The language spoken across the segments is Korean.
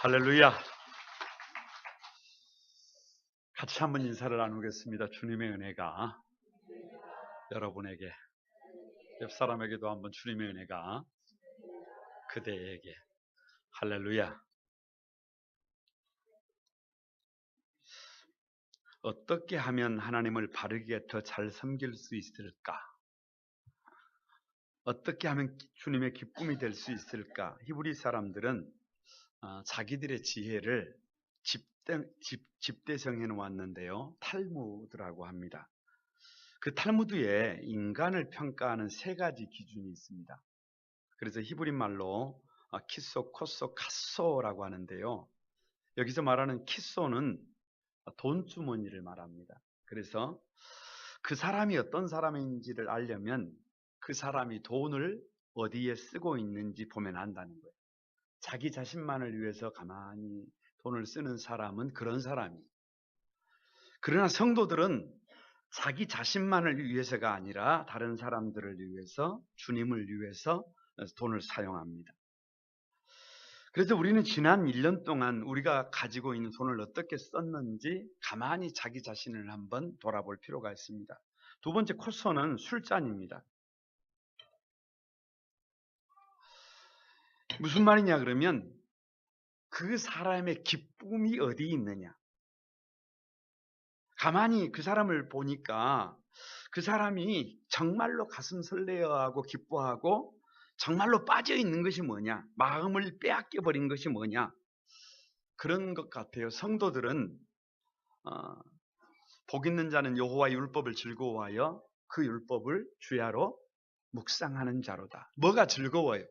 할렐루야. 같이 한번 인사를 나누겠습니다. 주님의 은혜가 여러분에게, 옆 사람에게도 한번 주님의 은혜가 그대에게. 할렐루야. 어떻게 하면 하나님을 바르게 더 잘 섬길 수 있을까? 어떻게 하면 주님의 기쁨이 될 수 있을까? 히브리 사람들은 자기들의 지혜를 집대성해 놓았는데요. 탈무드라고 합니다. 그 탈무드에 인간을 평가하는 세 가지 기준이 있습니다. 그래서 히브리 말로 키소, 코소, 카소라고 하는데요. 여기서 말하는 키소는 돈주머니를 말합니다. 그래서 그 사람이 어떤 사람인지를 알려면 그 사람이 돈을 어디에 쓰고 있는지 보면 안다는 거예요. 자기 자신만을 위해서 가만히 돈을 쓰는 사람은 그런 사람이에요. 그러나 성도들은 자기 자신만을 위해서가 아니라 다른 사람들을 위해서, 주님을 위해서 돈을 사용합니다. 그래서 우리는 지난 1년 동안 우리가 가지고 있는 돈을 어떻게 썼는지 가만히 자기 자신을 한번 돌아볼 필요가 있습니다. 두 번째 코스는 술잔입니다. 무슨 말이냐 그러면 그 사람의 기쁨이 어디 있느냐. 가만히 그 사람을 보니까 그 사람이 정말로 가슴 설레어하고 기뻐하고 정말로 빠져 있는 것이 뭐냐, 마음을 빼앗겨 버린 것이 뭐냐, 그런 것 같아요. 성도들은 복 있는 자는 여호와의 율법을 즐거워하여 그 율법을 주야로 묵상하는 자로다. 뭐가 즐거워요?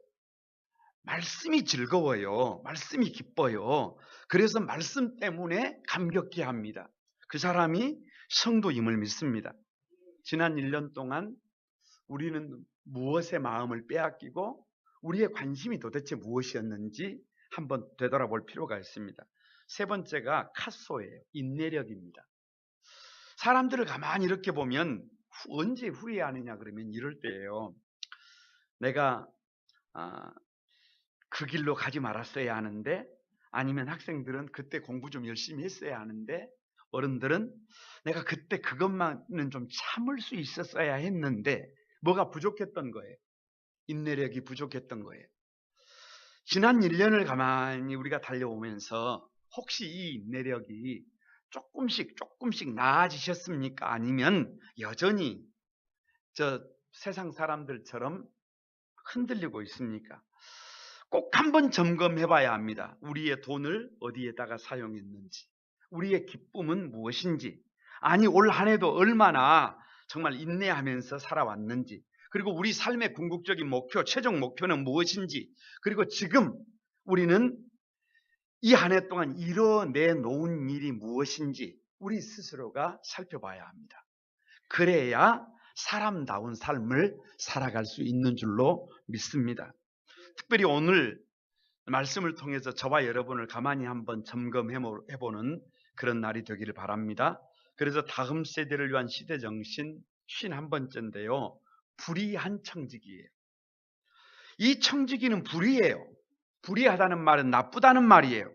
말씀이 즐거워요. 말씀이 기뻐요. 그래서 말씀 때문에 감격해 합니다. 그 사람이 성도임을 믿습니다. 지난 1년 동안 우리는 무엇에 마음을 빼앗기고 우리의 관심이 도대체 무엇이었는지 한번 되돌아볼 필요가 있습니다. 세 번째가 카소예요. 인내력입니다. 사람들을 가만히 이렇게 보면 언제 후회하느냐 그러면 이럴 때예요. 내가 그 길로 가지 말았어야 하는데, 아니면 학생들은 그때 공부 좀 열심히 했어야 하는데, 어른들은 내가 그때 그것만은 좀 참을 수 있었어야 했는데 뭐가 부족했던 거예요. 인내력이 부족했던 거예요. 지난 1년을 가만히 우리가 달려오면서 혹시 이 인내력이 조금씩 나아지셨습니까? 아니면 여전히 저 세상 사람들처럼 흔들리고 있습니까? 꼭 한번 점검해 봐야 합니다. 우리의 돈을 어디에다가 사용했는지, 우리의 기쁨은 무엇인지, 아니 올 한 해도 얼마나 정말 인내하면서 살아왔는지, 그리고 우리 삶의 궁극적인 목표, 최종 목표는 무엇인지, 그리고 지금 우리는 이 한 해 동안 이뤄내 놓은 일이 무엇인지 우리 스스로가 살펴봐야 합니다. 그래야 사람다운 삶을 살아갈 수 있는 줄로 믿습니다. 특별히 오늘 말씀을 통해서 저와 여러분을 가만히 한번 점검해보는 그런 날이 되기를 바랍니다. 그래서 다음 세대를 위한 시대정신 51번째인데요. 불의한 청지기예요. 이 청지기는 불의해요. 불의하다는 말은 나쁘다는 말이에요.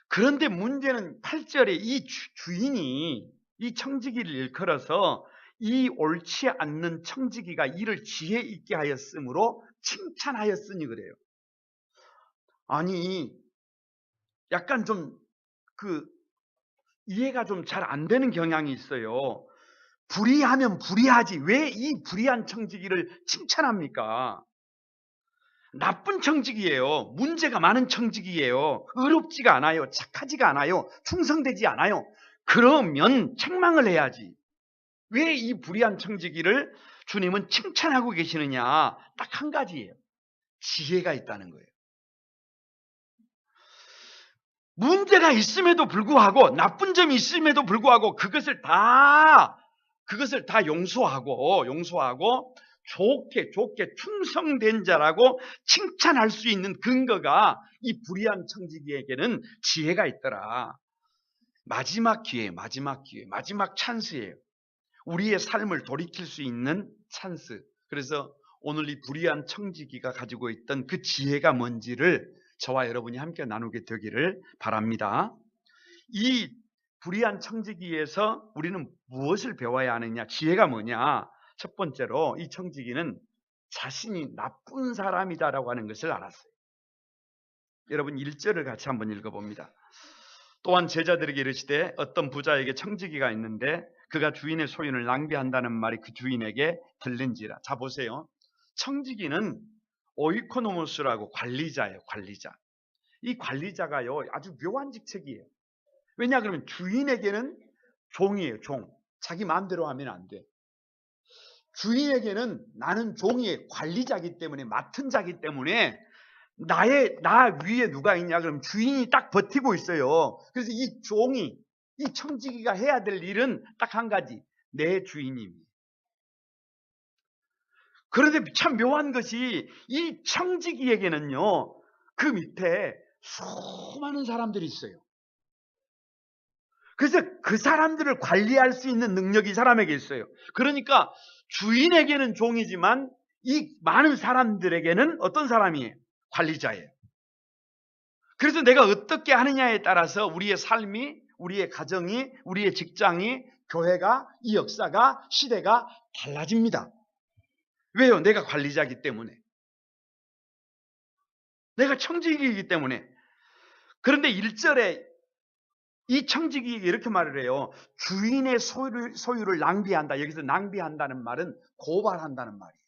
그런데 문제는 8절에 이 주인이 이 청지기를 일컬어서 이 옳지 않는 청지기가 이를 지혜 있게 하였으므로 칭찬하였으니 그래요. 아니, 약간 좀 이해가 좀 잘 안 되는 경향이 있어요. 불의하면 불의하지 왜 이 불의한 청지기를 칭찬합니까? 나쁜 청지기예요. 문제가 많은 청지기예요. 의롭지가 않아요. 착하지가 않아요. 충성되지 않아요. 그러면 책망을 해야지. 왜 이 불의한 청지기를 주님은 칭찬하고 계시느냐? 딱 한 가지예요. 지혜가 있다는 거예요. 문제가 있음에도 불구하고, 나쁜 점이 있음에도 불구하고 그것을 다 용서하고 좋게 충성된 자라고 칭찬할 수 있는 근거가 이 불의한 청지기에게는 지혜가 있더라. 마지막 기회, 마지막 찬스예요. 우리의 삶을 돌이킬 수 있는 찬스. 그래서 오늘 이 불의한 청지기가 가지고 있던 그 지혜가 뭔지를 저와 여러분이 함께 나누게 되기를 바랍니다. 이 불의한 청지기에서 우리는 무엇을 배워야 하느냐? 지혜가 뭐냐? 첫 번째로 이 청지기는 자신이 나쁜 사람이다라고 하는 것을 알았어요. 여러분 1절을 같이 한번 읽어봅니다. 또한 제자들에게 이르시되 어떤 부자에게 청지기가 있는데 그가 주인의 소유를 낭비한다는 말이 그 주인에게 들린지라. 자 보세요. 청지기는 오이코노모스라고 관리자예요. 관리자. 이 관리자가요 아주 묘한 직책이에요. 왜냐 그러면 주인에게는 종이에요. 종. 자기 마음대로 하면 안 돼. 주인에게는 나는 종이에요. 관리자기 때문에, 맡은 자기 때문에 나 위에 누가 있냐 그러면 주인이 딱 버티고 있어요. 그래서 이 종이, 이 청지기가 해야 될 일은 딱 한 가지, 내 주인입니다. 그런데 참 묘한 것이 이 청지기에게는요 그 밑에 수많은 사람들이 있어요. 그래서 그 사람들을 관리할 수 있는 능력이 이 사람에게 있어요. 그러니까 주인에게는 종이지만 이 많은 사람들에게는 어떤 사람이에요? 관리자예요. 그래서 내가 어떻게 하느냐에 따라서 우리의 삶이, 우리의 가정이, 우리의 직장이, 교회가, 이 역사가, 시대가 달라집니다. 왜요? 내가 관리자이기 때문에. 내가 청지기이기 때문에. 그런데 1절에 이 청지기에게 이렇게 말을 해요. 주인의 소유를 낭비한다. 여기서 낭비한다는 말은 고발한다는 말이에요.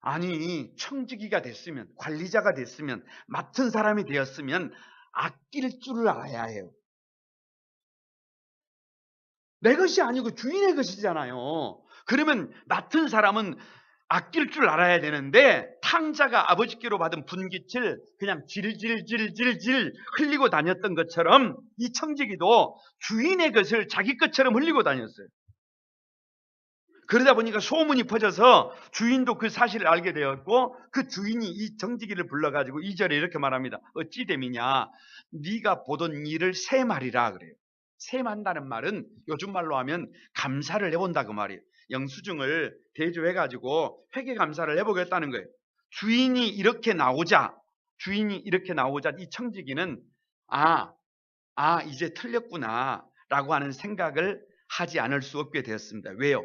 아니 청지기가 됐으면, 관리자가 됐으면, 맡은 사람이 되었으면 아낄 줄을 알아야 해요. 내 것이 아니고 주인의 것이잖아요. 그러면 맡은 사람은 아낄 줄 알아야 되는데 탕자가 아버지께로 받은 분깃을 그냥 질질질질질 흘리고 다녔던 것처럼 이 청지기도 주인의 것을 자기 것처럼 흘리고 다녔어요. 그러다 보니까 소문이 퍼져서 주인도 그 사실을 알게 되었고 그 주인이 이 청지기를 불러가지고 2절에 이렇게 말합니다. 어찌 됨이냐? 네가 보던 일을 셈하리라 그래요. 셈한다는 말은 요즘 말로 하면 감사를 해본다 그 말이에요. 영수증을 대조해가지고 회계감사를 해보겠다는 거예요. 주인이 이렇게 나오자 이 청지기는 이제 틀렸구나 라고 하는 생각을 하지 않을 수 없게 되었습니다. 왜요?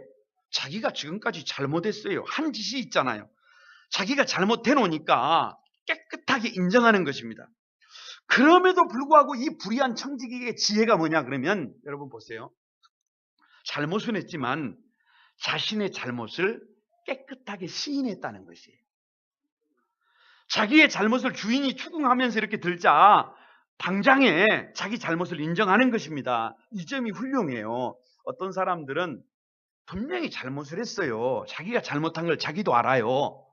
자기가 지금까지 잘못했어요. 한 짓이 있잖아요. 자기가 잘못해 놓으니까 깨끗하게 인정하는 것입니다. 그럼에도 불구하고 이 불의한 청지기의 지혜가 뭐냐 그러면 여러분 보세요. 잘못은 했지만 자신의 잘못을 깨끗하게 시인했다는 것이에요. 자기의 잘못을 주인이 추궁하면서 이렇게 들자 당장에 자기 잘못을 인정하는 것입니다. 이 점이 훌륭해요. 어떤 사람들은 분명히 잘못을 했어요. 자기가 잘못한 걸 자기도 알아요.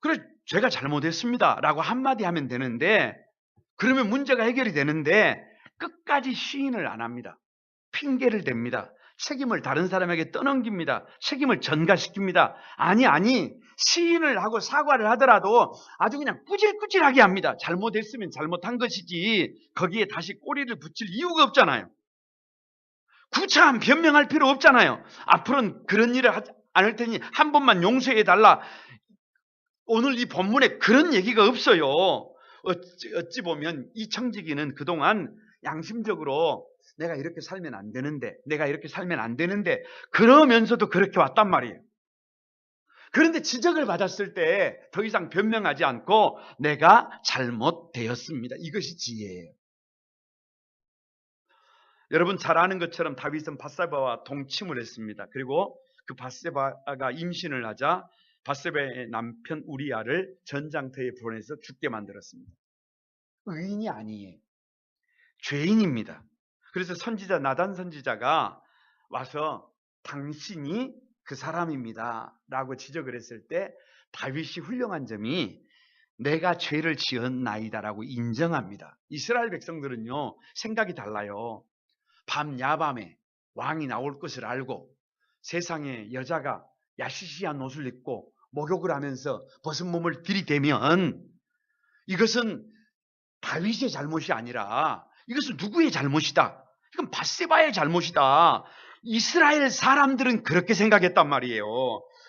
그래 제가 잘못했습니다 라고 한마디 하면 되는데 그러면 문제가 해결이 되는데 끝까지 시인을 안 합니다. 핑계를 댑니다. 책임을 다른 사람에게 떠넘깁니다. 책임을 전가시킵니다. 아니 시인을 하고 사과를 하더라도 아주 그냥 꾸질꾸질하게 합니다. 잘못했으면 잘못한 것이지 거기에 다시 꼬리를 붙일 이유가 없잖아요. 구차한 변명할 필요 없잖아요. 앞으로는 그런 일을 하지 않을 테니 한 번만 용서해달라. 오늘 이 본문에 그런 얘기가 없어요. 어찌 보면 이 청지기는 그동안 양심적으로 내가 이렇게 살면 안 되는데 그러면서도 그렇게 왔단 말이에요. 그런데 지적을 받았을 때 더 이상 변명하지 않고 내가 잘못되었습니다. 이것이 지혜예요. 여러분 잘 아는 것처럼 다윗은 밧세바와 동침을 했습니다. 그리고 그 밧세바가 임신을 하자 밧세바의 남편 우리아를 전장터에 보내서 죽게 만들었습니다. 의인이 아니에요. 죄인입니다. 그래서 선지자 나단 선지자가 와서 당신이 그 사람입니다 라고 지적을 했을 때 다윗이 훌륭한 점이 내가 죄를 지었나이다라고 인정합니다. 이스라엘 백성들은요 생각이 달라요. 밤 야밤에 왕이 나올 것을 알고 세상에 여자가 야시시한 옷을 입고 목욕을 하면서 벗은 몸을 들이대면 이것은 다윗의 잘못이 아니라 이것은 누구의 잘못이다. 이건 밧세바의 잘못이다. 이스라엘 사람들은 그렇게 생각했단 말이에요.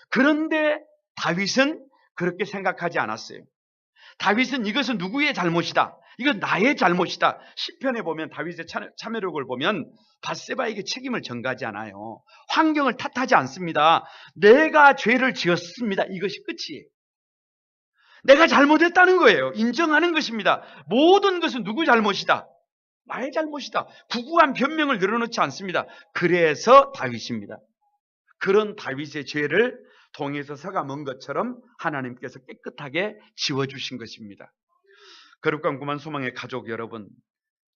그런데 다윗은 그렇게 생각하지 않았어요. 다윗은 이것은 누구의 잘못이다. 이건 나의 잘못이다. 시편에 보면 다윗의 참회록을 보면 밧세바에게 책임을 전가하지 않아요. 환경을 탓하지 않습니다. 내가 죄를 지었습니다. 이것이 끝이에요. 내가 잘못했다는 거예요. 인정하는 것입니다. 모든 것은 누구 잘못이다. 나의 잘못이다. 구구한 변명을 늘어놓지 않습니다. 그래서 다윗입니다. 그런 다윗의 죄를 동에서 서가 먼 것처럼 하나님께서 깨끗하게 지워주신 것입니다. 거룩한 구만 소망의 가족 여러분,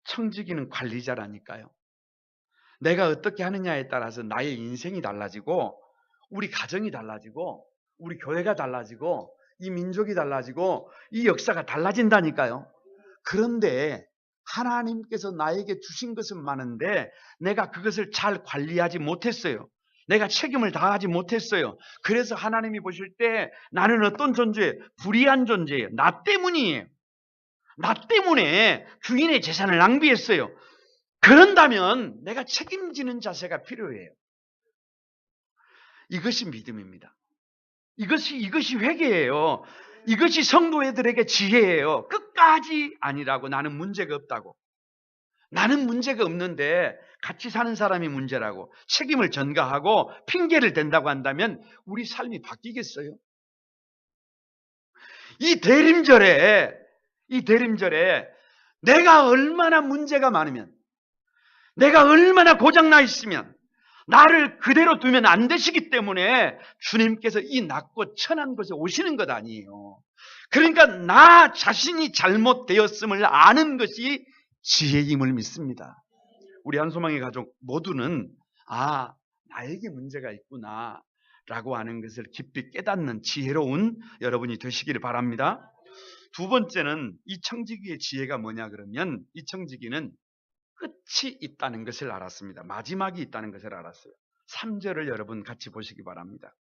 청지기는 관리자라니까요. 내가 어떻게 하느냐에 따라서 나의 인생이 달라지고 우리 가정이 달라지고 우리 교회가 달라지고 이 민족이 달라지고 이 역사가 달라진다니까요. 그런데 하나님께서 나에게 주신 것은 많은데 내가 그것을 잘 관리하지 못했어요. 내가 책임을 다하지 못했어요. 그래서 하나님이 보실 때 나는 어떤 존재예요? 불의한 존재예요. 나 때문이에요. 나 때문에 주인의 재산을 낭비했어요. 그런다면 내가 책임지는 자세가 필요해요. 이것이 믿음입니다. 이것이 회개예요. 이것이 성도애들에게 지혜예요. 끝까지 아니라고. 나는 문제가 없다고. 나는 문제가 없는데 같이 사는 사람이 문제라고 책임을 전가하고 핑계를 댄다고 한다면 우리 삶이 바뀌겠어요? 이 대림절에 내가 얼마나 문제가 많으면, 내가 얼마나 고장나 있으면 나를 그대로 두면 안 되시기 때문에 주님께서 이 낮고 천한 곳에 오시는 것 아니에요. 그러니까 나 자신이 잘못되었음을 아는 것이 지혜임을 믿습니다. 우리 한소망의 가족 모두는 나에게 문제가 있구나 라고 하는 것을 깊이 깨닫는 지혜로운 여러분이 되시기를 바랍니다. 두 번째는 이 청지기의 지혜가 뭐냐 그러면 이 청지기는 끝이 있다는 것을 알았습니다. 마지막이 있다는 것을 알았어요. 3절을 여러분 같이 보시기 바랍니다.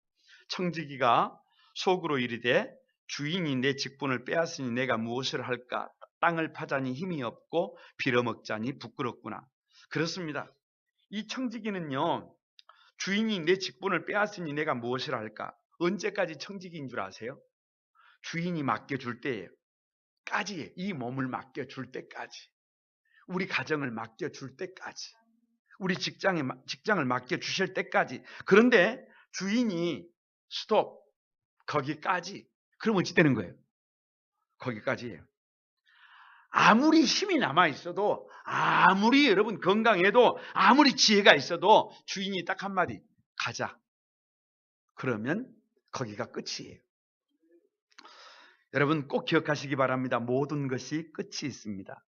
청지기가 속으로 이르되 주인이 내 직분을 빼앗으니 내가 무엇을 할까? 땅을 파자니 힘이 없고 빌어먹자니 부끄럽구나. 그렇습니다. 이 청지기는요. 주인이 내 직분을 빼앗으니 내가 무엇을 할까? 언제까지 청지기인 줄 아세요? 주인이 맡겨줄 때까지, 이 몸을 맡겨줄 때까지, 우리 가정을 맡겨줄 때까지, 우리 직장을 맡겨주실 때까지. 그런데 주인이 스톱, 거기까지. 그럼 어찌 되는 거예요? 거기까지예요. 아무리 힘이 남아있어도, 아무리 여러분 건강해도, 아무리 지혜가 있어도 주인이 딱 한마디, 가자. 그러면 거기가 끝이에요. 여러분 꼭 기억하시기 바랍니다. 모든 것이 끝이 있습니다.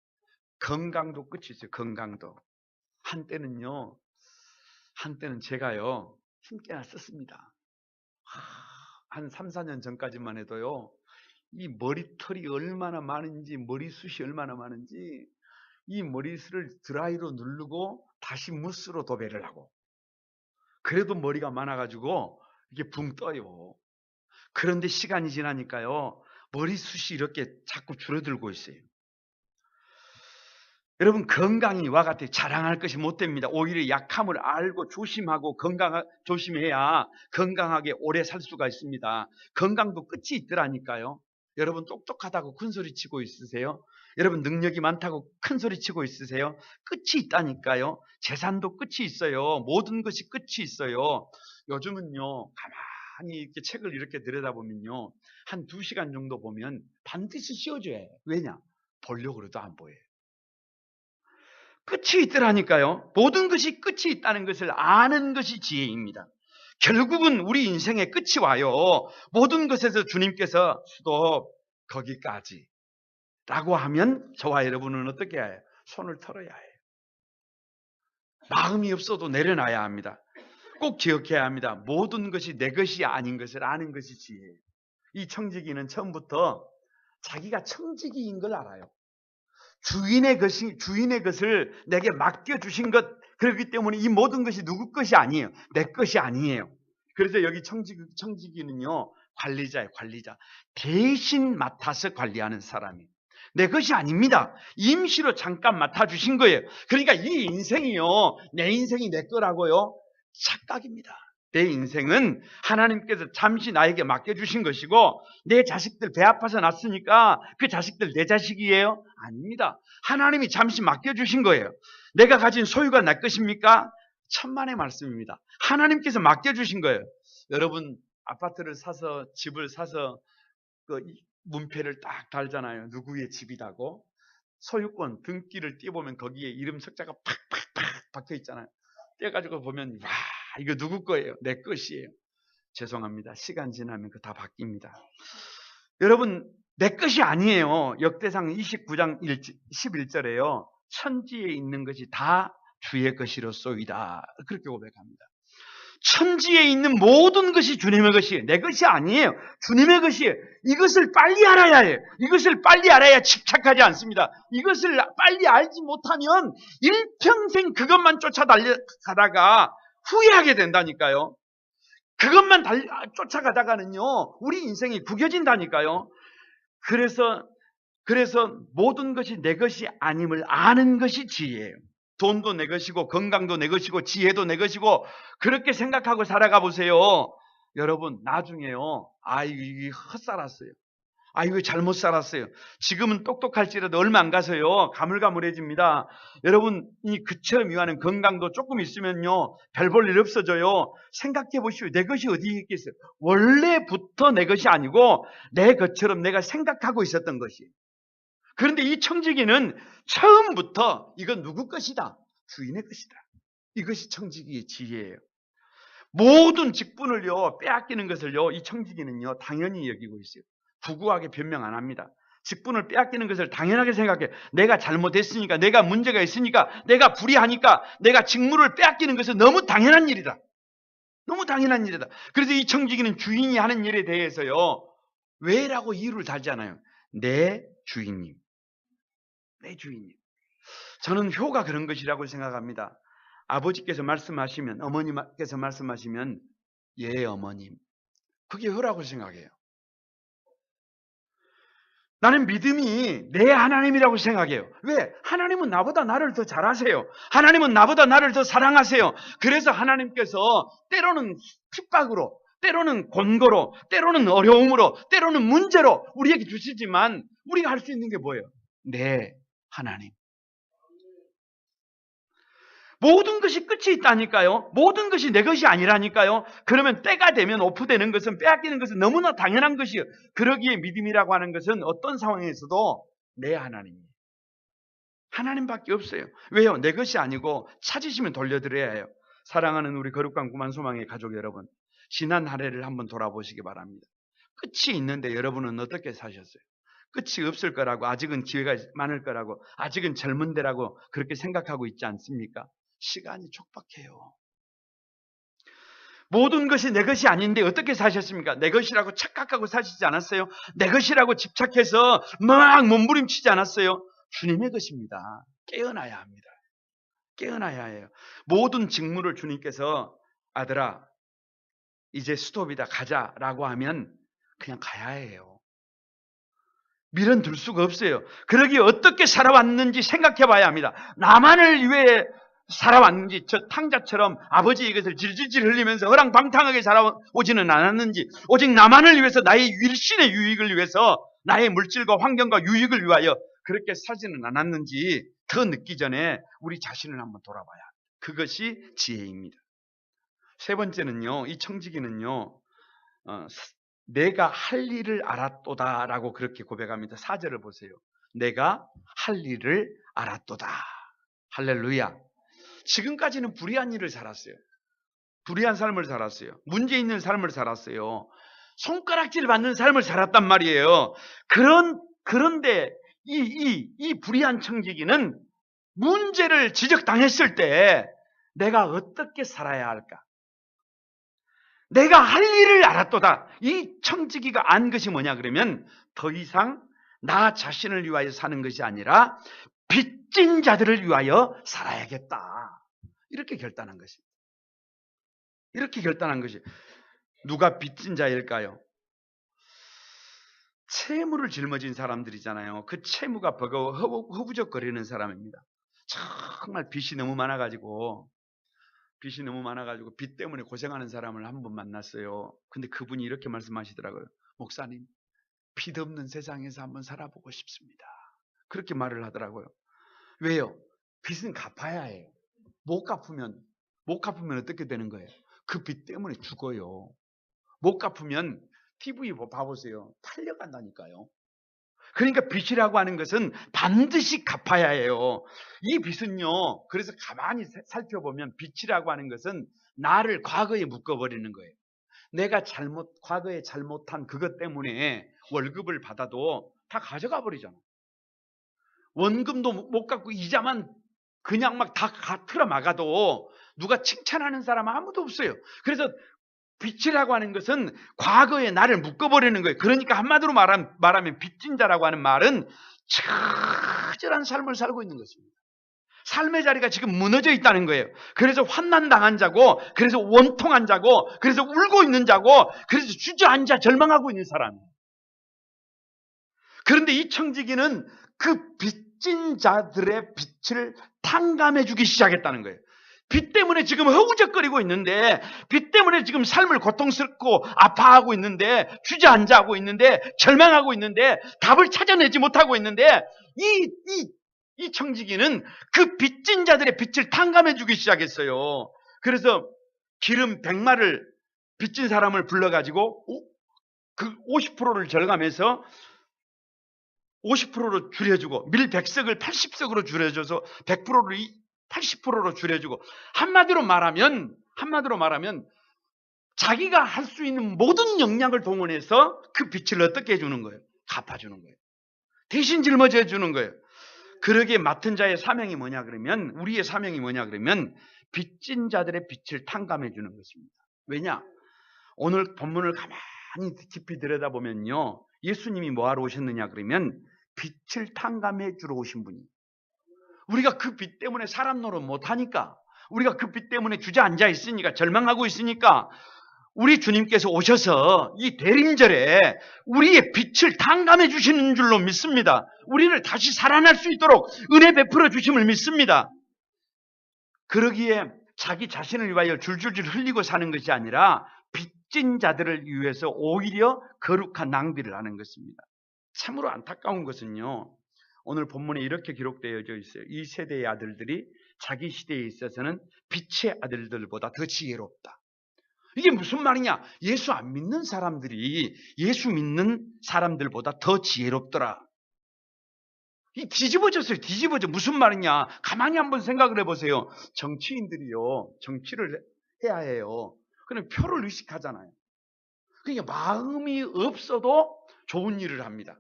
건강도 끝이 있어요. 건강도. 한때는 제가요 힘께나 썼습니다. 한 3, 4년 전까지만 해도요 이 머리털이 얼마나 많은지, 머리숱이 얼마나 많은지, 이 머리숱을 드라이로 누르고 다시 무스로 도배를 하고, 그래도 머리가 많아가지고 이게 붕 떠요. 그런데 시간이 지나니까요 머리숱이 이렇게 자꾸 줄어들고 있어요. 여러분 건강이 이와 같이 자랑할 것이 못 됩니다. 오히려 약함을 알고 조심하고 조심해야 건강하게 오래 살 수가 있습니다. 건강도 끝이 있더라니까요. 여러분 똑똑하다고 큰소리 치고 있으세요? 여러분 능력이 많다고 큰소리 치고 있으세요? 끝이 있다니까요. 재산도 끝이 있어요. 모든 것이 끝이 있어요. 요즘은요 가만히 이렇게 책을 이렇게 들여다보면요 한 2시간 정도 보면 반드시 씌워줘야 해요. 왜냐? 보려고 해도 안 보여요. 끝이 있더라니까요. 모든 것이 끝이 있다는 것을 아는 것이 지혜입니다. 결국은 우리 인생의 끝이 와요. 모든 것에서 주님께서 스톱, 거기까지 라고 하면 저와 여러분은 어떻게 해야 해요? 손을 털어야 해요. 마음이 없어도 내려놔야 합니다. 꼭 기억해야 합니다. 모든 것이 내 것이 아닌 것을 아는 것이 지혜예요. 이 청지기는 처음부터 자기가 청지기인 걸 알아요. 주인의 것을 내게 맡겨주신 것, 그렇기 때문에 이 모든 것이 누구 것이 아니에요. 내 것이 아니에요. 그래서 여기 청지기는요, 관리자예요, 관리자. 대신 맡아서 관리하는 사람이에요. 내 것이 아닙니다. 임시로 잠깐 맡아주신 거예요. 그러니까 이 인생이요, 내 인생이 내 거라고요? 착각입니다. 내 인생은 하나님께서 잠시 나에게 맡겨주신 것이고 내 자식들 배 아파서 낳았으니까 그 자식들 내 자식이에요? 아닙니다. 하나님이 잠시 맡겨주신 거예요. 내가 가진 소유가 내 것입니까? 천만의 말씀입니다. 하나님께서 맡겨주신 거예요. 여러분 아파트를 사서 집을 사서 그 문패를 딱 달잖아요. 누구의 집이라고. 소유권 등기를 띄워보면 거기에 이름 석자가 팍팍팍 박혀 있잖아요. 떼가지고 보면 와 이거 누구 거예요? 내 것이에요. 죄송합니다. 시간 지나면 그 다 바뀝니다. 여러분 내 것이 아니에요. 역대상 29장 11절에요. 천지에 있는 것이 다 주의 것이로소이다. 그렇게 고백합니다. 천지에 있는 모든 것이 주님의 것이에요. 내 것이 아니에요. 주님의 것이에요. 이것을 빨리 알아야 해요. 이것을 빨리 알아야 집착하지 않습니다. 이것을 빨리 알지 못하면 일평생 그것만 쫓아 달려가다가 후회하게 된다니까요. 그것만 쫓아가다가는요, 우리 인생이 구겨진다니까요. 그래서 모든 것이 내 것이 아님을 아는 것이 지혜예요. 돈도 내 것이고 건강도 내 것이고 지혜도 내 것이고 그렇게 생각하고 살아가 보세요. 여러분 나중에요. 이게 헛살았어요. 이거 잘못 살았어요. 지금은 똑똑할지라도 얼마 안 가서요. 가물가물해집니다. 여러분 이 그처럼 이하는 건강도 조금 있으면요. 별 볼 일 없어져요. 생각해 보시오. 내 것이 어디에 있겠어요. 원래부터 내 것이 아니고 내 것처럼 내가 생각하고 있었던 것이. 그런데 이 청지기는 처음부터 이건 누구 것이다? 주인의 것이다. 이것이 청지기의 지혜예요. 모든 직분을요 빼앗기는 것을요 이 청지기는요 당연히 여기고 있어요. 구구하게 변명 안 합니다. 직분을 빼앗기는 것을 당연하게 생각해. 내가 잘못했으니까, 내가 문제가 있으니까, 내가 불의하니까 내가 직무를 빼앗기는 것은 너무 당연한 일이다. 너무 당연한 일이다. 그래서 이 청지기는 주인이 하는 일에 대해서요 왜라고 이유를 달잖아요. 내 주인님. 내 주인님. 저는 효가 그런 것이라고 생각합니다. 아버지께서 말씀하시면, 어머니께서 말씀하시면 예 어머님. 그게 효라고 생각해요. 나는 믿음이 내 하나님이라고 생각해요. 왜? 하나님은 나보다 나를 더 잘 아세요. 하나님은 나보다 나를 더 사랑하세요. 그래서 하나님께서 때로는 핍박으로, 때로는 곤고로, 때로는 어려움으로, 때로는 문제로 우리에게 주시지만 우리가 할 수 있는 게 뭐예요? 내 하나님. 모든 것이 끝이 있다니까요. 모든 것이 내 것이 아니라니까요. 그러면 때가 되면 오프되는 것은, 빼앗기는 것은 너무나 당연한 것이에요. 그러기에 믿음이라고 하는 것은 어떤 상황에서도 내 하나님이에요. 하나님밖에 없어요. 왜요? 내 것이 아니고 찾으시면 돌려드려야 해요. 사랑하는 우리 거룩한 구만소망의 가족 여러분, 지난 한 해를 한번 돌아보시기 바랍니다. 끝이 있는데 여러분은 어떻게 사셨어요? 끝이 없을 거라고, 아직은 기회가 많을 거라고, 아직은 젊은데라고 그렇게 생각하고 있지 않습니까? 시간이 촉박해요. 모든 것이 내 것이 아닌데 어떻게 사셨습니까? 내 것이라고 착각하고 사시지 않았어요? 내 것이라고 집착해서 막 몸부림치지 않았어요? 주님의 것입니다. 깨어나야 합니다. 깨어나야 해요. 모든 직무를 주님께서 아들아 이제 스톱이다 가자라고 하면 그냥 가야 해요. 밀어둘 수가 없어요. 그러기에 어떻게 살아왔는지 생각해 봐야 합니다. 나만을 위해 살아왔는지, 저 탕자처럼 아버지 이것을 질질질 흘리면서 허랑방탕하게 살아오지는 않았는지, 오직 나만을 위해서, 나의 일신의 유익을 위해서, 나의 물질과 환경과 유익을 위하여 그렇게 살지는 않았는지 더 늦기 전에 우리 자신을 한번 돌아봐야 합니다. 그것이 지혜입니다. 세 번째는요, 이 청지기는요, 내가 할 일을 알았도다 라고 그렇게 고백합니다. 4절을 보세요. 내가 할 일을 알았도다. 할렐루야. 지금까지는 불의한 일을 살았어요. 불의한 삶을 살았어요. 문제 있는 삶을 살았어요. 손가락질 받는 삶을 살았단 말이에요. 그런데 이 불의한 청지기는 문제를 지적당했을 때 내가 어떻게 살아야 할까? 내가 할 일을 알았도다. 이 청지기가 안 것이 뭐냐 그러면 더 이상 나 자신을 위하여 사는 것이 아니라 빚진 자들을 위하여 살아야겠다. 이렇게 결단한 것입니다. 이렇게 결단한 것이. 누가 빚진 자일까요? 채무를 짊어진 사람들이잖아요. 그 채무가 버거워 허우적거리는 사람입니다. 정말 빚이 너무 많아가지고 빚이 너무 많아가지고 빚 때문에 고생하는 사람을 한 번 만났어요. 근데 그분이 이렇게 말씀하시더라고요. 목사님, 빚 없는 세상에서 한번 살아보고 싶습니다. 그렇게 말을 하더라고요. 왜요? 빚은 갚아야 해요. 못 갚으면 어떻게 되는 거예요? 그 빚 때문에 죽어요. 못 갚으면 TV 봐보세요. 팔려간다니까요. 그러니까 빚이라고 하는 것은 반드시 갚아야 해요. 이 빚은요, 그래서 가만히 살펴보면 빚이라고 하는 것은 나를 과거에 묶어버리는 거예요. 내가 과거에 잘못한 그것 때문에 월급을 받아도 다 가져가 버리잖아. 원금도 못 갚고 이자만 그냥 막 다 틀어 막아도 누가 칭찬하는 사람 아무도 없어요. 그래서 빚이라고 하는 것은 과거에 나를 묶어버리는 거예요. 그러니까 한마디로 말하면 빚진 자라고 하는 말은 처절한 삶을 살고 있는 것입니다. 삶의 자리가 지금 무너져 있다는 거예요. 그래서 환난당한 자고, 그래서 원통한 자고, 그래서 울고 있는 자고, 그래서 주저앉아 절망하고 있는 사람이에요. 그런데 이 청지기는 그 빚진 자들의 빚을 탕감해 주기 시작했다는 거예요. 빚 때문에 지금 허우적거리고 있는데, 빚 때문에 지금 삶을 고통스럽고 아파하고 있는데, 주저앉아 하고 있는데, 절망하고 있는데, 답을 찾아내지 못하고 있는데, 이 청지기는 그 빚진 자들의 빚을 탕감해 주기 시작했어요. 그래서 기름 100마를 빚진 사람을 불러가지고 그 50%를 절감해서 50%로 줄여주고, 밀 100석을 80석으로 줄여줘서 100%를 80%로 줄여주고, 한마디로 말하면 자기가 할 수 있는 모든 역량을 동원해서 그 빚을 어떻게 해주는 거예요? 갚아주는 거예요. 대신 짊어져 주는 거예요. 그러기에 맡은 자의 사명이 뭐냐 그러면, 우리의 사명이 뭐냐 그러면 빚진 자들의 빚을 탕감해 주는 것입니다. 왜냐? 오늘 본문을 가만히 깊이 들여다보면요, 예수님이 뭐하러 오셨느냐 그러면 빚을 탕감해 주러 오신 분이, 우리가 그 빚 때문에 사람 노릇 못하니까, 우리가 그 빚 때문에 주저앉아 있으니까, 절망하고 있으니까 우리 주님께서 오셔서 이 대림절에 우리의 빚을 탕감해 주시는 줄로 믿습니다. 우리를 다시 살아날 수 있도록 은혜 베풀어 주심을 믿습니다. 그러기에 자기 자신을 위하여 줄줄줄 흘리고 사는 것이 아니라 빚진 자들을 위해서 오히려 거룩한 낭비를 하는 것입니다. 참으로 안타까운 것은요, 오늘 본문에 이렇게 기록되어져 있어요. 이 세대의 아들들이 자기 시대에 있어서는 빛의 아들들보다 더 지혜롭다. 이게 무슨 말이냐? 예수 안 믿는 사람들이 예수 믿는 사람들보다 더 지혜롭더라. 이 뒤집어졌어요. 무슨 말이냐? 가만히 한번 생각을 해보세요. 정치인들이요, 정치를 해야 해요. 그럼 표를 의식하잖아요. 그러니까 마음이 없어도 좋은 일을 합니다.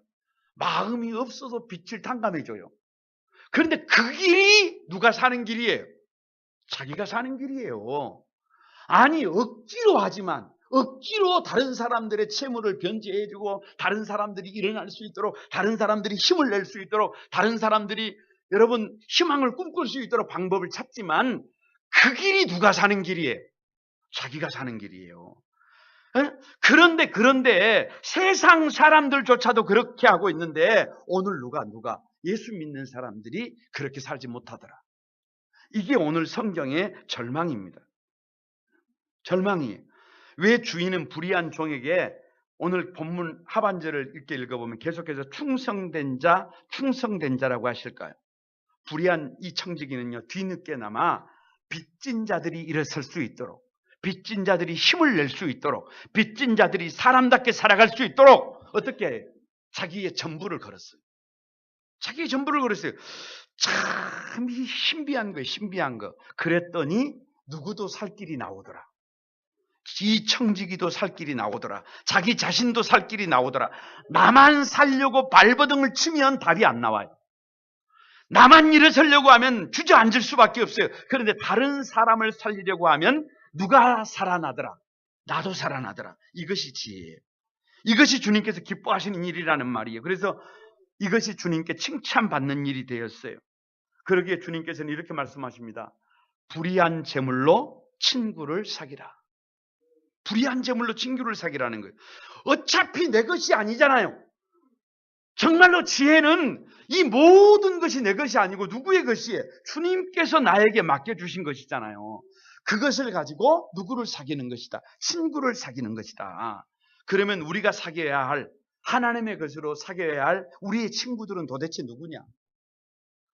마음이 없어도 빛을 탕감해줘요. 그런데 그 길이 누가 사는 길이에요? 자기가 사는 길이에요. 아니, 억지로 하지만, 억지로 다른 사람들의 채무를 변제해주고, 다른 사람들이 일어날 수 있도록, 다른 사람들이 힘을 낼 수 있도록, 다른 사람들이 여러분 희망을 꿈꿀 수 있도록 방법을 찾지만, 그 길이 누가 사는 길이에요? 자기가 사는 길이에요. 그런데 세상 사람들조차도 그렇게 하고 있는데, 오늘 누가 예수 믿는 사람들이 그렇게 살지 못하더라. 이게 오늘 성경의 절망입니다. 절망이에요. 왜 주인은 불의한 종에게, 오늘 본문 하반절을 이렇게 읽어보면 계속해서 충성된 자라고 하실까요? 불의한 이 청지기는요, 뒤늦게나마 빚진 자들이 일어설 수 있도록, 빚진 자들이 힘을 낼 수 있도록, 빚진 자들이 사람답게 살아갈 수 있도록 어떻게 해요? 자기의 전부를 걸었어요. 자기의 전부를 걸었어요. 참 신비한 거예요. 신비한 거. 그랬더니 누구도 살 길이 나오더라. 이 청지기도 살 길이 나오더라. 자기 자신도 살 길이 나오더라. 나만 살려고 발버둥을 치면 답이 안 나와요. 나만 일어서려고 하면 주저앉을 수밖에 없어요. 그런데 다른 사람을 살리려고 하면 누가 살아나더라? 나도 살아나더라. 이것이 지혜예요. 이것이 주님께서 기뻐하시는 일이라는 말이에요. 그래서 이것이 주님께 칭찬받는 일이 되었어요. 그러기에 주님께서는 이렇게 말씀하십니다. 불의한 재물로 친구를 사귀라. 불의한 재물로 친구를 사귀라는 거예요. 어차피 내 것이 아니잖아요. 정말로 지혜는 이 모든 것이 내 것이 아니고 누구의 것이에요? 주님께서 나에게 맡겨주신 것이잖아요. 그것을 가지고 누구를 사귀는 것이다. 친구를 사귀는 것이다. 그러면 우리가 사귀어야 할, 하나님의 것으로 사귀어야 할 우리의 친구들은 도대체 누구냐?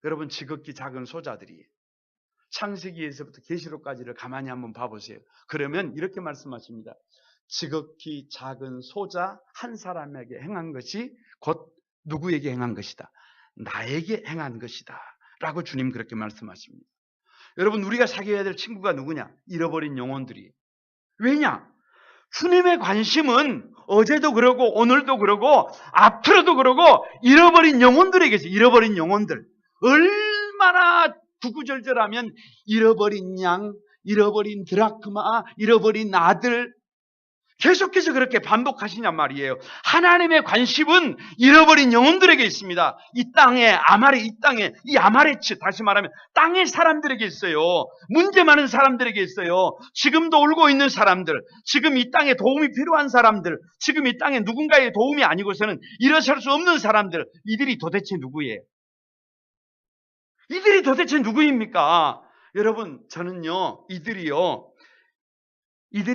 여러분, 지극히 작은 소자들이 창세기에서부터 계시록까지를 가만히 한번 봐보세요. 그러면 이렇게 말씀하십니다. 지극히 작은 소자 한 사람에게 행한 것이 곧 누구에게 행한 것이다. 나에게 행한 것이다. 라고 주님 그렇게 말씀하십니다. 여러분, 우리가 사귀어야 될 친구가 누구냐? 잃어버린 영혼들이. 왜냐? 주님의 관심은 어제도 그러고 오늘도 그러고 앞으로도 그러고 잃어버린 영혼들에게서, 잃어버린 영혼들. 얼마나 구구절절하면 잃어버린 양, 잃어버린 드라크마, 잃어버린 아들, 계속해서 그렇게 반복하시냔 말이에요. 하나님의 관심은 잃어버린 영혼들에게 있습니다. 이 땅에, 이 아마레츠, 다시 말하면 땅의 사람들에게 있어요. 문제 많은 사람들에게 있어요. 지금도 울고 있는 사람들, 지금 이 땅에 도움이 필요한 사람들, 지금 이 땅에 누군가의 도움이 아니고서는 일어설 수 없는 사람들, 이들이 도대체 누구예요? 이들이 도대체 누구입니까? 여러분, 저는요, 이들이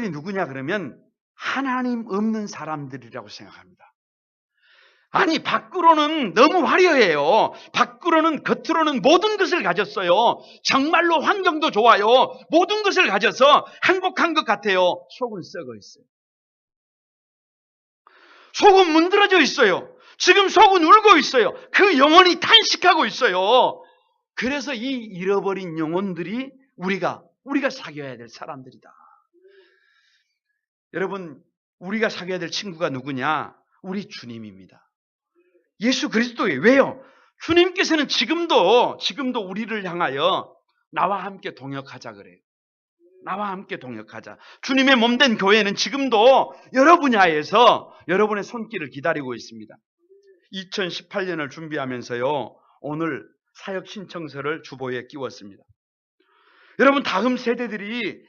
누구냐 그러면 하나님 없는 사람들이라고 생각합니다. 아니, 밖으로는 너무 화려해요. 밖으로는, 겉으로는 모든 것을 가졌어요. 정말로 환경도 좋아요. 모든 것을 가져서 행복한 것 같아요. 속은 썩어 있어요. 속은 문드러져 있어요. 지금 속은 울고 있어요. 그 영혼이 탄식하고 있어요. 그래서 이 잃어버린 영혼들이 우리가 사귀어야 될 사람들이다. 여러분, 우리가 사귀어야 될 친구가 누구냐? 우리 주님입니다. 예수 그리스도예요. 왜요? 주님께서는 지금도 우리를 향하여 나와 함께 동역하자 그래요. 나와 함께 동역하자. 주님의 몸된 교회는 지금도 여러 분야에서 여러분의 손길을 기다리고 있습니다. 2018년을 준비하면서요, 오늘 사역 신청서를 주보에 끼웠습니다. 여러분, 다음 세대들이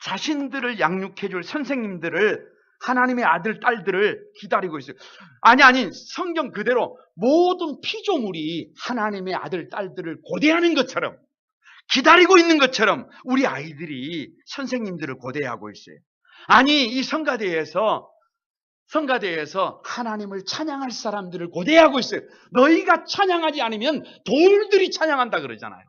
자신들을 양육해줄 선생님들을, 하나님의 아들, 딸들을 기다리고 있어요. 아니, 성경 그대로 모든 피조물이 하나님의 아들, 딸들을 고대하는 것처럼, 기다리고 있는 것처럼 우리 아이들이 선생님들을 고대하고 있어요. 아니, 이 성가대에서 하나님을 찬양할 사람들을 고대하고 있어요. 너희가 찬양하지 않으면 돌들이 찬양한다 그러잖아요.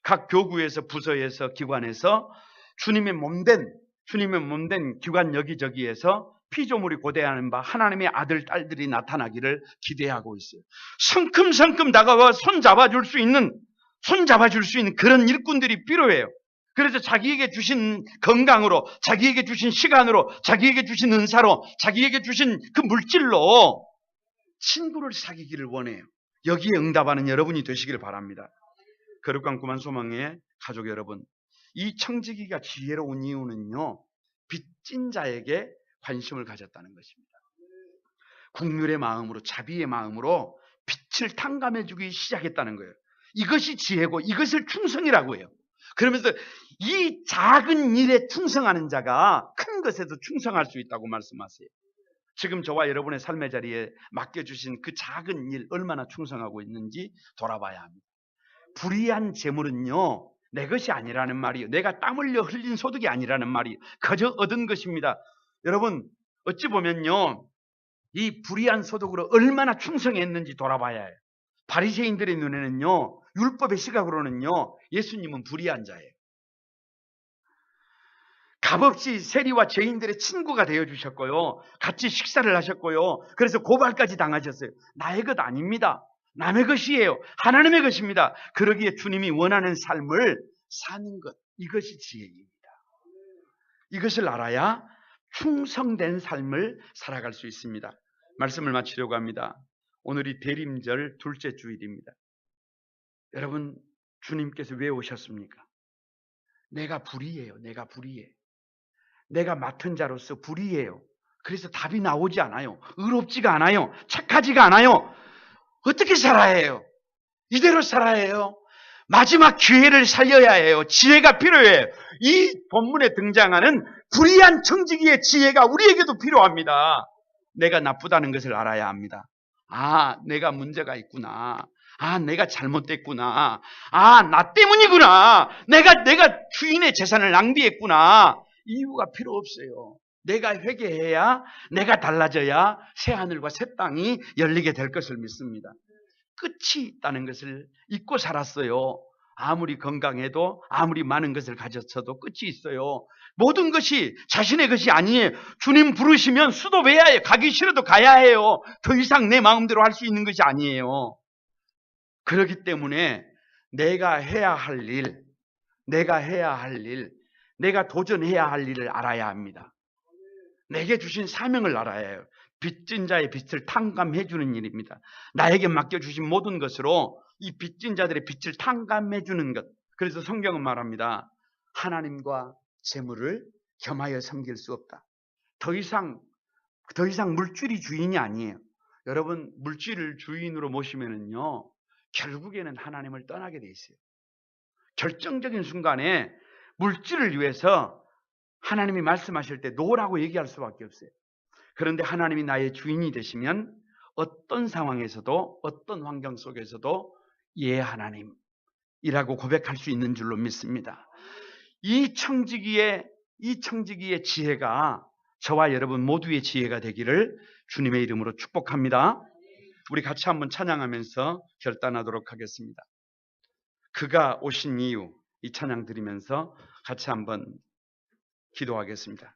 각 교구에서, 부서에서, 기관에서 주님의 몸된 기관 여기저기에서 피조물이 고대하는 바 하나님의 아들, 딸들이 나타나기를 기대하고 있어요. 성큼성큼 다가와 손잡아줄 수 있는 그런 일꾼들이 필요해요. 그래서 자기에게 주신 건강으로, 자기에게 주신 시간으로, 자기에게 주신 은사로, 자기에게 주신 그 물질로 친구를 사귀기를 원해요. 여기에 응답하는 여러분이 되시기를 바랍니다. 거룩한 구만 소망의 가족 여러분, 이 청지기가 지혜로운 이유는요, 빚진 자에게 관심을 가졌다는 것입니다. 국률의 마음으로, 자비의 마음으로 빚을 탕감해주기 시작했다는 거예요. 이것이 지혜고 이것을 충성이라고 해요. 그러면서 이 작은 일에 충성하는 자가 큰 것에도 충성할 수 있다고 말씀하세요. 지금 저와 여러분의 삶의 자리에 맡겨주신 그 작은 일 얼마나 충성하고 있는지 돌아봐야 합니다. 불의한 재물은요, 내 것이 아니라는 말이에요. 내가 땀 흘려 흘린 소득이 아니라는 말이에요. 그저 얻은 것입니다. 여러분, 어찌 보면요, 이 불의한 소득으로 얼마나 충성했는지 돌아봐야 해요. 바리새인들의 눈에는요, 율법의 시각으로는요, 예수님은 불의한 자예요. 값없이 세리와 죄인들의 친구가 되어주셨고요, 같이 식사를 하셨고요, 그래서 고발까지 당하셨어요. 나의 것 아닙니다. 남의 것이에요. 하나님의 것입니다. 그러기에 주님이 원하는 삶을 사는 것, 이것이 지혜입니다. 이것을 알아야 충성된 삶을 살아갈 수 있습니다. 말씀을 마치려고 합니다. 오늘이 대림절 둘째 주일입니다. 여러분, 주님께서 왜 오셨습니까? 내가 불의해요. 내가 맡은 자로서 불의해요. 그래서 답이 나오지 않아요. 의롭지가 않아요. 착하지가 않아요. 어떻게 살아야 해요? 이대로 살아야 해요. 마지막 기회를 살려야 해요. 지혜가 필요해요. 이 본문에 등장하는 불의한 청지기의 지혜가 우리에게도 필요합니다. 내가 나쁘다는 것을 알아야 합니다. 아, 내가 문제가 있구나. 아, 내가 잘못됐구나. 아, 나 때문이구나. 내가 주인의 재산을 낭비했구나. 이유가 필요 없어요. 내가 회개해야, 내가 달라져야 새 하늘과 새 땅이 열리게 될 것을 믿습니다. 끝이 있다는 것을 잊고 살았어요. 아무리 건강해도, 아무리 많은 것을 가졌어도 끝이 있어요. 모든 것이 자신의 것이 아니에요. 주님 부르시면 수도 외야에 가기 싫어도 가야 해요. 더 이상 내 마음대로 할 수 있는 것이 아니에요. 그렇기 때문에 내가 해야 할 일, 내가 도전해야 할 일을 알아야 합니다. 내게 주신 사명을 알아야 해요. 빚진 자의 빚을 탕감해 주는 일입니다. 나에게 맡겨주신 모든 것으로 이 빚진 자들의 빚을 탕감해 주는 것. 그래서 성경은 말합니다. 하나님과 재물을 겸하여 섬길 수 없다. 더 이상 물질이 주인이 아니에요. 여러분, 물질을 주인으로 모시면은요, 결국에는 하나님을 떠나게 돼 있어요. 결정적인 순간에 물질을 위해서 하나님이 말씀하실 때 노라고 얘기할 수밖에 없어요. 그런데 하나님이 나의 주인이 되시면 어떤 상황에서도, 어떤 환경 속에서도 예, 하나님이라고 고백할 수 있는 줄로 믿습니다. 이 청지기의 지혜가 저와 여러분 모두의 지혜가 되기를 주님의 이름으로 축복합니다. 우리 같이 한번 찬양하면서 결단하도록 하겠습니다. 그가 오신 이유, 이 찬양 드리면서 같이 한번 기도하겠습니다.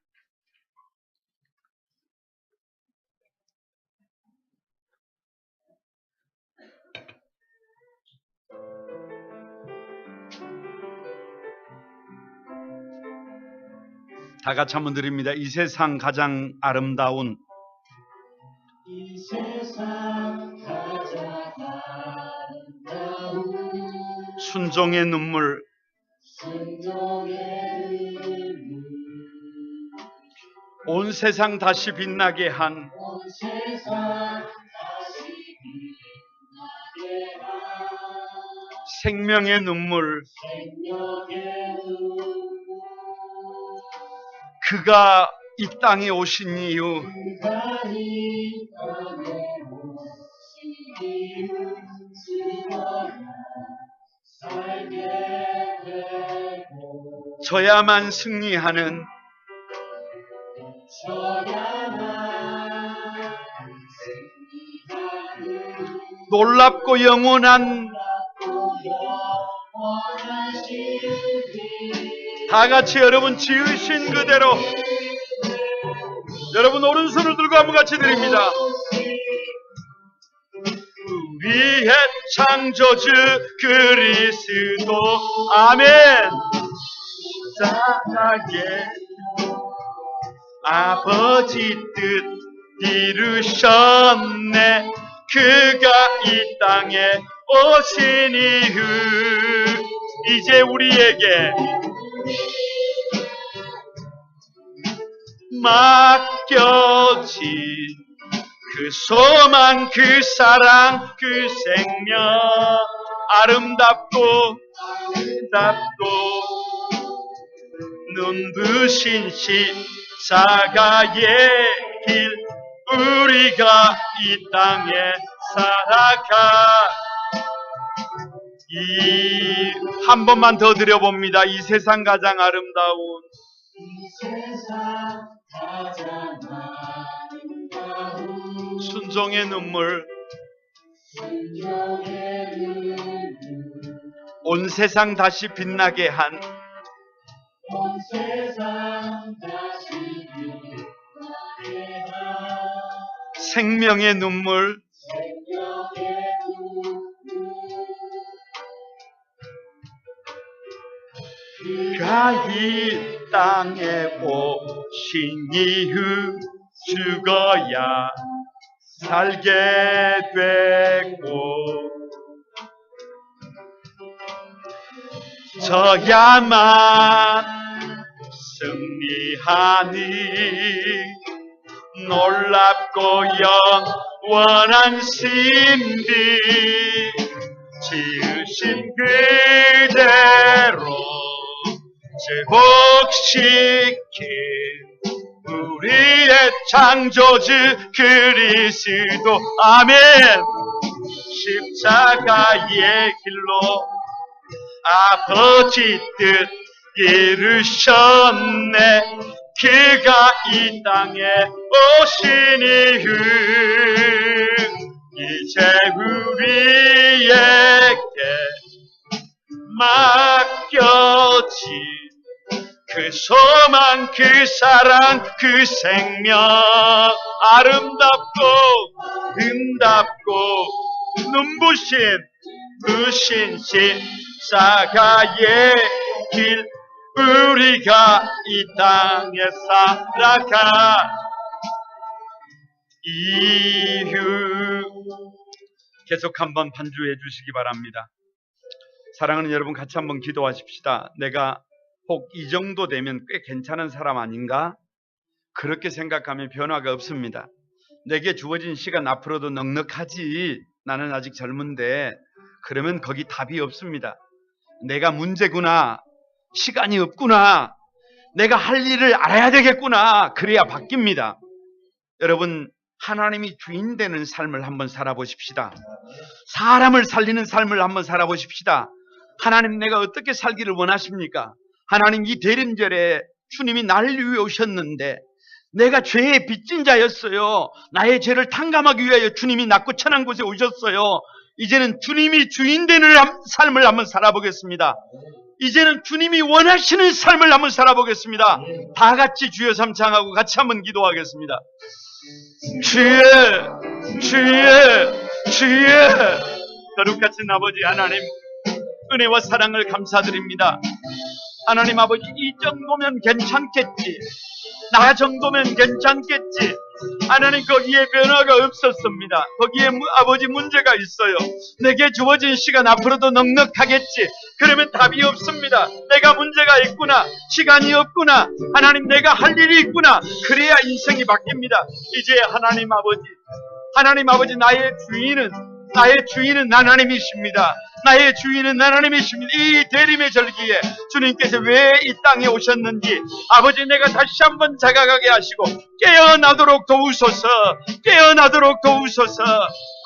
다 같이 한번 드립니다. 이 세상 가장 아름다운 순종의 눈물 온 세상 다시 빛나게 한 생명의 눈물 그가 이 땅에 오신 이유 저야만 승리하는 놀랍고 영원한 다 같이 여러분 지으신 그대로 여러분 오른손을 들고 한번 같이 드립니다. 우리의 창조주 그리스도 아멘. 사랑의 아버지 뜻 이루셨네. 그가 이 땅에 오신 이후 이제 우리에게 맡겨진 그 소망, 그 사랑, 그 생명 아름답고 눈부신 십자가의 길 우리가 이 땅에 살아가 한 번만 더 드려봅니다. 이 세상 가장 아름다운 순종의 눈물 온 세상 다시 빛나게 한 생명의 눈물 그가 이 땅에 오신 이후 죽어야 살게 되고 저야만 승리하니 놀랍고 영원한 신비 지으신 그대로 제복시킨 우리의 창조주 그리스도. 아멘. 십자가의 길로 아버지 뜻 이루셨네. 그가 이 땅에 오신 이후 이제 우리에게 맡겨진 그 소망, 그 사랑, 그 생명, 아름답고 은답고 눈부신 십자가의 길, 우리가 이 땅에 살아가 이후. 계속 한번 반주해 주시기 바랍니다. 사랑하는 여러분, 같이 한번 기도하십시다. 내가 혹 이 정도 되면 꽤 괜찮은 사람 아닌가? 그렇게 생각하면 변화가 없습니다. 내게 주어진 시간 앞으로도 넉넉하지, 나는 아직 젊은데, 그러면 거기 답이 없습니다. 내가 문제구나, 시간이 없구나, 내가 할 일을 알아야 되겠구나, 그래야 바뀝니다. 여러분, 하나님이 주인 되는 삶을 한번 살아보십시다. 사람을 살리는 삶을 한번 살아보십시다. 하나님, 내가 어떻게 살기를 원하십니까? 하나님, 이 대림절에 주님이 나를 위해 오셨는데 내가 죄의 빚진 자였어요. 나의 죄를 탕감하기 위하여 주님이 낮고 천한 곳에 오셨어요. 이제는 주님이 주인 되는 삶을 한번 살아보겠습니다. 이제는 주님이 원하시는 삶을 한번 살아보겠습니다. 다 같이 주여 삼창하고 같이 한번 기도하겠습니다. 주여, 주여, 주여. 거룩하신 아버지 하나님, 은혜와 사랑을 감사드립니다. 하나님 아버지, 이 정도면 괜찮겠지, 나 정도면 괜찮겠지. 하나님, 거기에 변화가 없었습니다. 거기에 아버지 문제가 있어요. 내게 주어진 시간 앞으로도 넉넉하겠지. 그러면 답이 없습니다. 내가 문제가 있구나, 시간이 없구나, 하나님 내가 할 일이 있구나. 그래야 인생이 바뀝니다. 이제 하나님 아버지, 나의 주인은 하나님이십니다. 나의 주인은 하나님이십니다. 이 대림의 절기에 주님께서 왜 이 땅에 오셨는지 아버지, 내가 다시 한번 자각하게 하시고 깨어나도록 도우소서.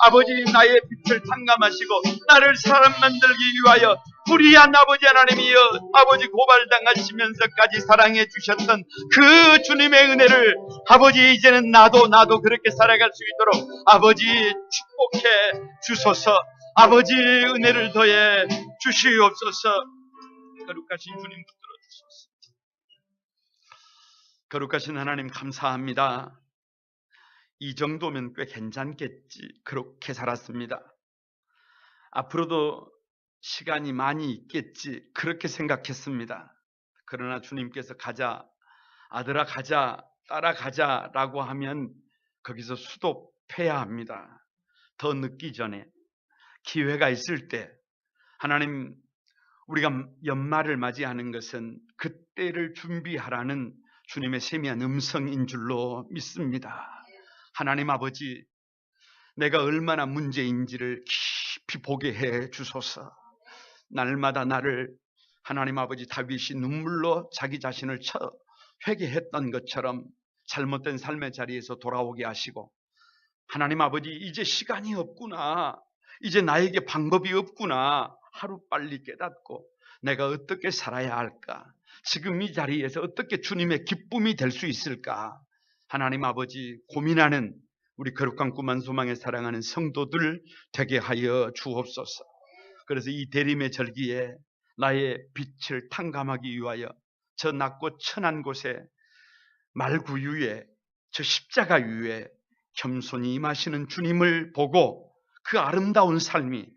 아버지, 나의 빛을 탕감하시고 나를 사람 만들기 위하여 불의한 아버지 하나님이여, 아버지 고발당하시면서까지 사랑해 주셨던 그 주님의 은혜를 아버지, 이제는 나도 그렇게 살아갈 수 있도록 아버지 축복해 주소서. 아버지, 은혜를 더해 주시옵소서. 거룩하신 주님, 들어주소서. 거룩하신 하나님, 감사합니다. 이 정도면 꽤 괜찮겠지, 그렇게 살았습니다. 앞으로도 시간이 많이 있겠지, 그렇게 생각했습니다. 그러나 주님께서 가자, 아들아 가자, 따라가자 라고 하면 거기서 수독해야 합니다. 더 늦기 전에, 기회가 있을 때. 하나님, 우리가 연말을 맞이하는 것은 그때를 준비하라는 주님의 세미한 음성인 줄로 믿습니다. 하나님 아버지, 내가 얼마나 문제인지를 깊이 보게 해 주소서. 날마다 나를 하나님 아버지, 다윗이 눈물로 자기 자신을 쳐 회개했던 것처럼 잘못된 삶의 자리에서 돌아오게 하시고, 하나님 아버지, 이제 시간이 없구나, 이제 나에게 방법이 없구나, 하루빨리 깨닫고 내가 어떻게 살아야 할까, 지금 이 자리에서 어떻게 주님의 기쁨이 될 수 있을까, 하나님 아버지, 고민하는 우리 거룩한 꿈만 소망에 사랑하는 성도들 되게 하여 주옵소서. 그래서 이 대림의 절기에 나의 빛을 탕감하기 위하여 저 낮고 천한 곳에 말구 위에, 저 십자가 위에 겸손히 임하시는 주님을 보고 그 아름다운 삶이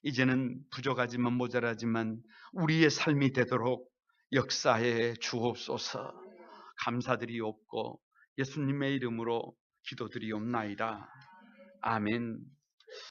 이제는 부족하지만 모자라지만 우리의 삶이 되도록 역사해 주옵소서. 감사드리옵고 예수님의 이름으로 기도드리옵나이다. 아멘.